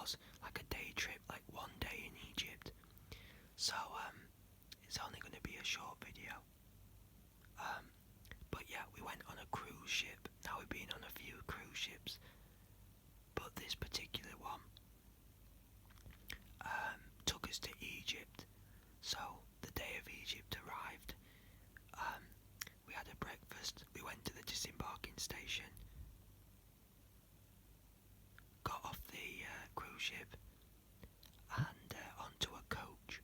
was like a day trip, like 1 day in Egypt. So it's only going to be a short video. But yeah, we went on a cruise ship. Now we've been on a few cruise ships, but this particular one took us to Egypt. So the day of Egypt arrived. We had a breakfast. We went to the disembarking station, got off the cruise ship, and onto a coach,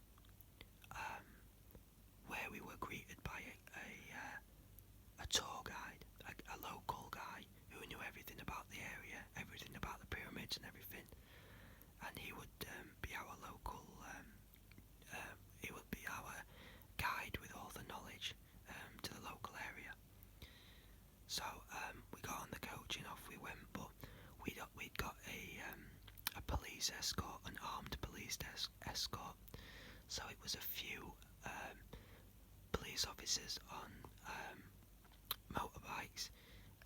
where we were greeted by a tour guide, a local guy who knew everything about the area, everything about the pyramids and everything. And he would be our local. He would be our guide with all the knowledge to the local area. So we got on the coach and off we went, but we'd got a police escort, an armed police escort. So it was a few police officers on motorbikes,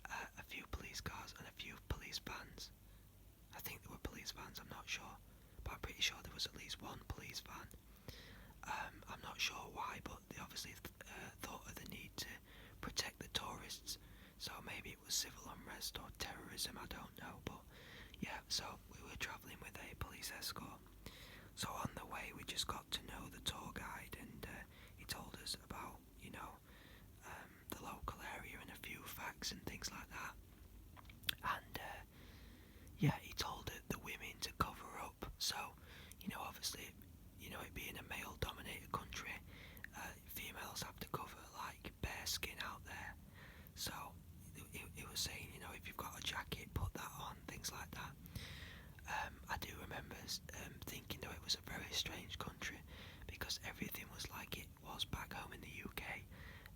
a few police cars, and a few police vans. I think there were police vans, I'm not sure, but I'm pretty sure there was at least one police van. I'm not sure why, but they obviously thought of the need to protect the tourists. So maybe it was civil unrest or terrorism, I don't know. But yeah, so we were travelling with a police escort. So on the way, we just got to know the tour guide, and he told us about, the local area and a few facts and things like that. And yeah, he told the women to cover up. So, obviously, it being a male-dominated country, females have to cover like bare skin out there. So he was saying, if you've got a jacket, put that on, things like that. I do remember thinking though it was a very strange country, because everything was like it was back home in the UK,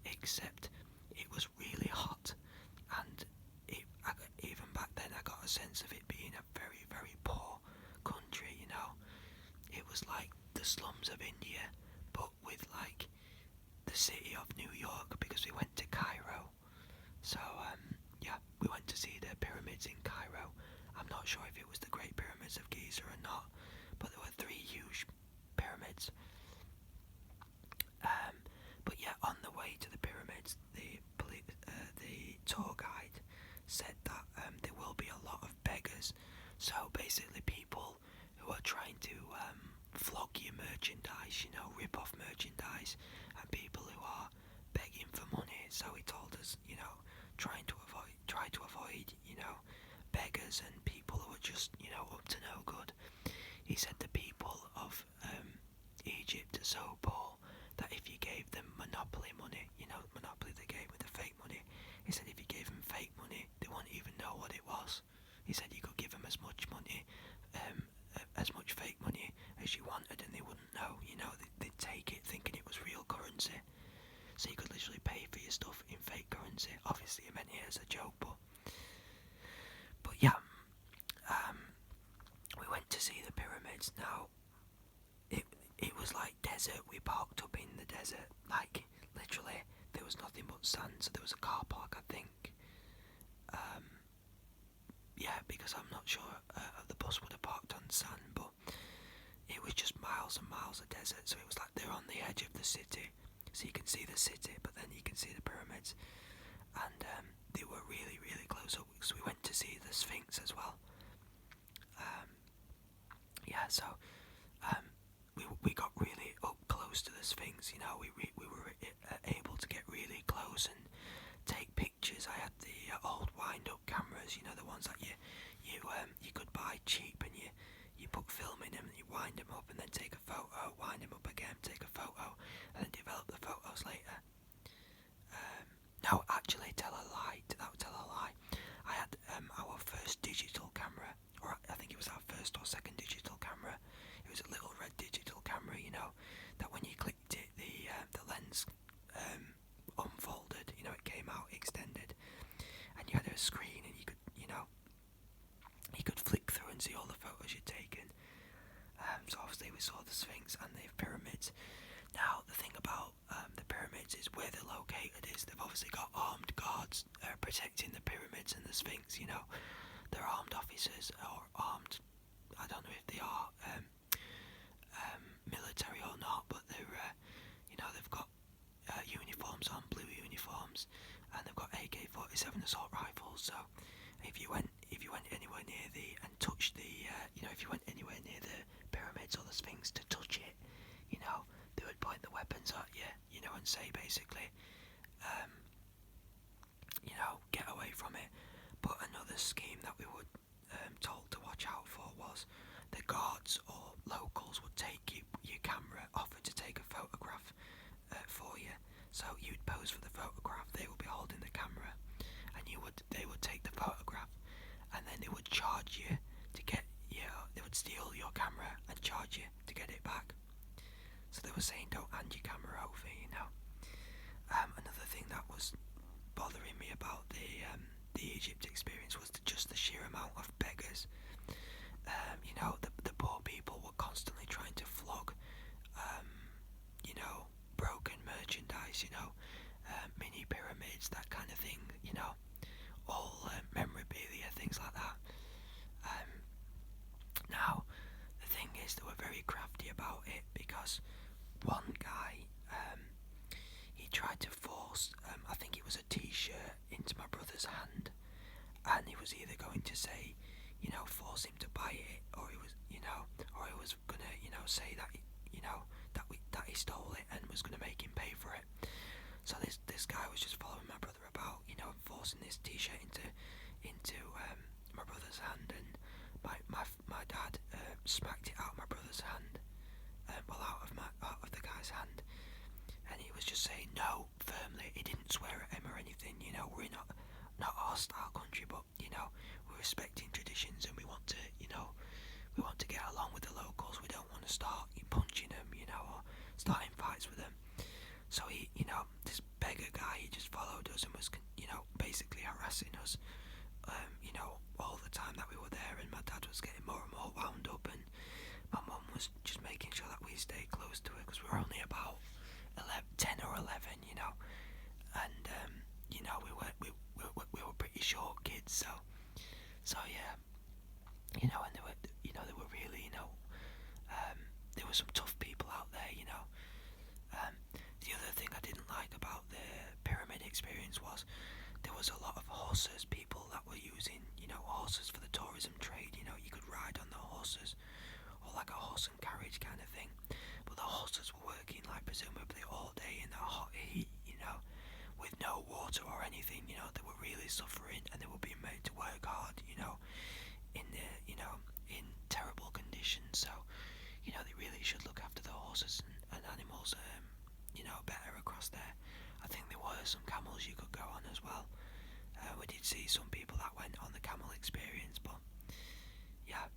except it was really hot, and even back then I got a sense of it being a very, very poor country. It was like the slums of India, but with like the city of New York, because we went to Cairo. So yeah, we went to see the pyramids in Cairo. I'm not sure if it was the Great Pyramids of Giza or not, but there were 3 huge pyramids. But yeah, on the way to the pyramids, the tour guide said that there will be a lot of beggars. So basically, people who are trying to flog your merchandise, rip off merchandise, and people who are begging for money. So he told us, try to avoid, beggars and people who are just, up to no good. He said the people of Egypt are so poor that if you gave them monopoly money, monopoly they gave with the fake money, he said if you gave them fake money, they wouldn't even know what it was. He said you could give them as much money, as much fake money as you wanted, and they wouldn't know. They'd take it thinking it was real currency. So you could literally pay for your stuff in fake currency. Obviously, he meant it as a joke, but yeah, we went to see the pyramids. Now, it was like desert. We parked up in the desert, like literally there was nothing but sand. So there was a car park, I think. Yeah, because I'm not sure the bus would have parked on sand, but it was just miles and miles of desert. So it was like they're on the edge of the city, so you can see the city, but then you can see the pyramids, and they were really, really close up. So we went to see the Sphinx as well. Yeah, so we got really up close to the Sphinx. We were able to get really close and take pictures. I had the old wind-up cameras, the ones that you could buy cheap, and you put film in them and you wind them up and then take a photo, wind them up again, take a photo, and then develop the photos later. No, actually, tell a lie. I had our first digital camera, or I think it was our first or second digital camera. It was a little red digital camera, that when you clicked it, the lens unfolded, it came out extended, and you had a screen, and you could, you could flick through and see all the photos you'd taken. So obviously we saw the Sphinx and the pyramids. Now the thing about the pyramids is where they're located is they've obviously got armed guards protecting the pyramids and the Sphinx. They're armed officers or armed I don't know if they are military or not, but they're they've got uniforms on, blue uniforms, and they've got AK-47 assault rifles. So if you went anywhere near and touched the if you went anywhere near the pyramids or the Sphinx to touch it, they would point the weapons at you, and say basically, get away from it. But another scheme that we were told to watch out for was the guards or locals would take your camera, offer to take a photograph for you. So you'd pose for the photograph, they would be holding the camera, and they would take the photograph, and then they would charge you to get they would steal your camera and charge you to get it back. So they were saying don't hand your camera over. Another thing that was bothering me about the Egypt experience was just the sheer amount of beggars. The poor people were constantly trying to flog, broken merchandise, mini pyramids, that kind of thing, all memorabilia, things like that. Now, the thing is, they were very crafty about it, because one guy, he tried to force, I think it was a t-shirt, into my brother's hand, and he was either going to say, force him to buy it, or he was gonna, say that, that he stole it and was gonna make him pay for it. So this guy was just following my brother about, and forcing this t-shirt into my brother's hand, and my dad smacked it out of my brother's hand, out of the guy's hand, and he was just saying no firmly. He didn't swear at him or anything. We're not a hostile country, but we're respecting traditions, and we want to get along with the locals. We don't want to start punching them, or starting fights with them. So he, this beggar guy, he just followed us and was, basically harassing us, all the time that we were there. And my dad was getting more and more wound up, and my mum was just making sure that we stayed close to it, because we were only about 10 or 11, and we were pretty short kids, so yeah, and they were really, there were some tough people out there, The other thing I didn't like about the pyramid experience was there was a lot of horses, people that were using, horses for the tourism trade. You could ride on the horses, or like a horse and carriage kind of thing. But the horses were working, like, presumably all day in the hot heat, with no water or anything. They were really suffering, and they were being made to work hard, in in terrible conditions. So, they really should look after the horses and animals, better across there. I think there were some camels you could go on as well. We did see some people that went on the camel experience, but yeah.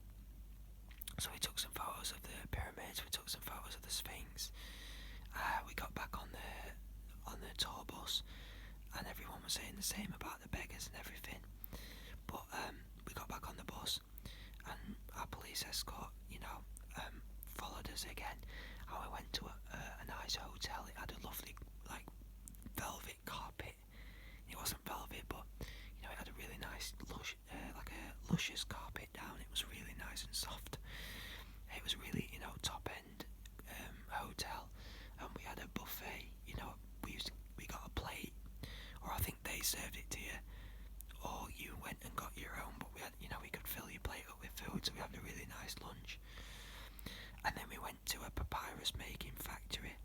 So we took some photos of the pyramids, we took some photos of the Sphinx. We got back on the tour bus, and everyone was saying the same about the beggars and everything. But we got back on the bus, and our police escort, followed us again, and we went to a nice hotel. It had a lovely, like, velvet carpet. It wasn't velvet, but it had a really nice like a luscious carpet down. It was really nice and soft. It was really, top end hotel, and we had a buffet. We got a plate, or I think they served it to you, or you went and got your own. But we had, we could fill your plate up with food, so we had a really nice lunch. And then we went to a papyrus making factory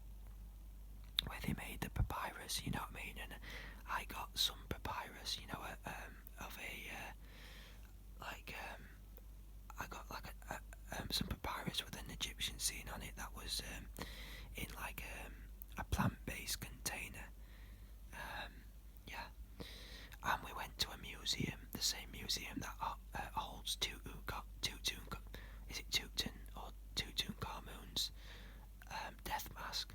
where they made the papyrus, you know what I mean? And I got some papyrus, I got like some papyrus with an Egyptian scene on it that was in like a plant-based container. Yeah. And we went to a museum, the same museum that holds Tutankhamun's death mask.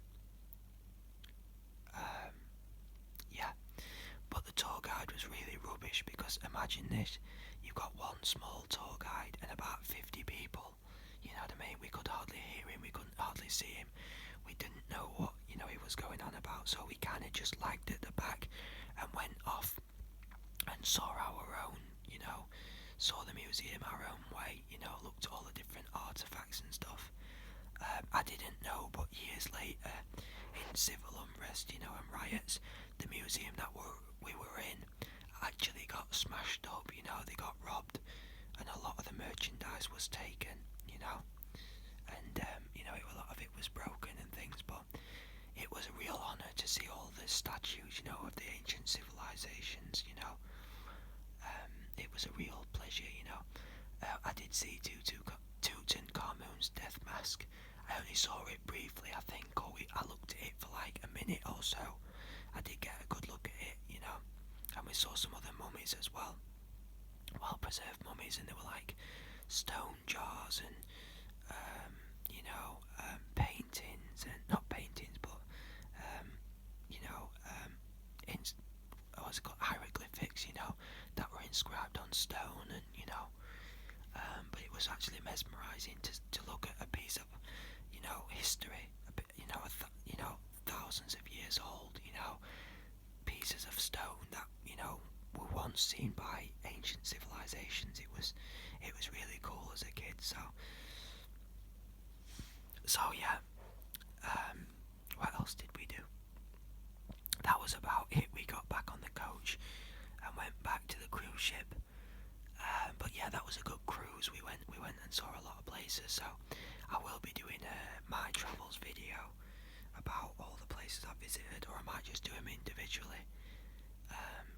Yeah, but the tour guide was really rubbish, because imagine this: you've got one small tour guide and about 50 people. You know what I mean? We could hardly hear him, we couldn't hardly see him. We didn't know what he was going on about, so we kind of just lagged at the back and went off and saw our own saw the museum our own way, you know, looked at all the different artefacts and stuff. I didn't know, but years later, in civil unrest, you know, and riots, the museum that we were in actually got smashed up, you know, they got robbed, and a lot of the merchandise was taken, you know, and, you know, a lot of it was broken and things, but it was a real honour to see all the statues, you know, of the ancient civilizations, you know. It was a real pleasure, you know. I did see Tutankhamun's death mask. I only saw it briefly, I think, or I looked at it for like a minute or so. I did get a good look at it, you know, and we saw some other mummies as well, well-preserved mummies, and they were like stone jars and, you know, paintings, and not paintings, but, you know, what's it called, hieroglyphics, you know, that were inscribed on stone, and, you know, but it was actually mesmerising to look at a piece of, you know, history, a bit, you know, you know, thousands of years old, you know, pieces of stone that, you know, were once seen by ancient civilizations. It was really cool as a kid. So yeah. What else did we do? That was about it. We got back on the coach and went back to the cruise ship. But yeah, that was a good cruise. We went and saw a lot of places. So I will be doing my travels video about all the places I visited, or I might just do them individually,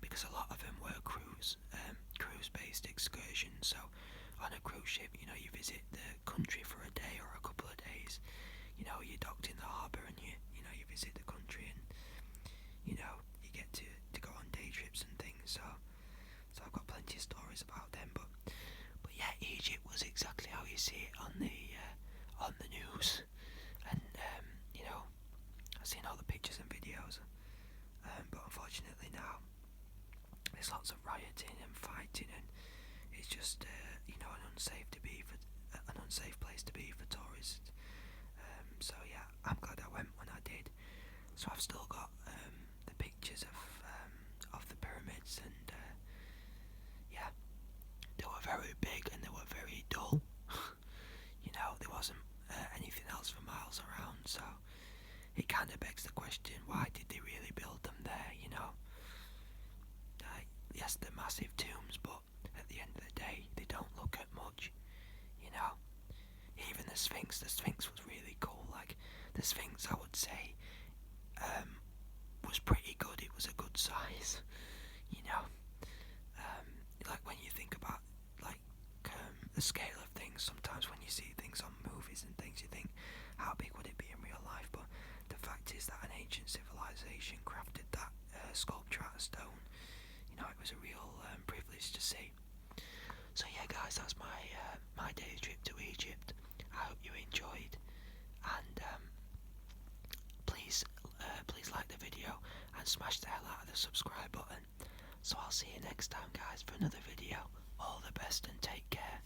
because a lot of them were cruise-based excursions. So on a cruise ship, you know, you visit the country for a day or a couple of days. You know, you're docked in the harbour and you visit the country, and you know, you get to go on day trips and things. So I've got plenty of stories about them. But yeah, Egypt was exactly how you see it on the news, and you know, I've seen all the pictures and videos. But unfortunately now there's lots of rioting and fighting, and it's just you know, an unsafe place to be for tourists. So yeah, I'm glad I went when I did. So I've still got the pictures of the pyramids, and yeah, they were very big and they were very dull. You know, there wasn't anything else for miles around. So it kind of begs the question: why did they really build them there? You know, yes, they're massive tombs, but at the end of the day, they don't look at much. You know, even the Sphinx was really cool. Like the Sphinx, I would say, was pretty good. It was a good size. You know, like when you think about like the scale of things, sometimes when you see things on movies and things, you think, how big would it be in real life? But the fact is that an ancient civilization crafted that sculpture out of stone. You know, it was a real privilege to see. So yeah, guys, that's my day trip to Egypt. I hope you enjoyed, and please like the video and smash the hell out of the subscribe button. So I'll see you next time, guys, for another video. All the best and take care.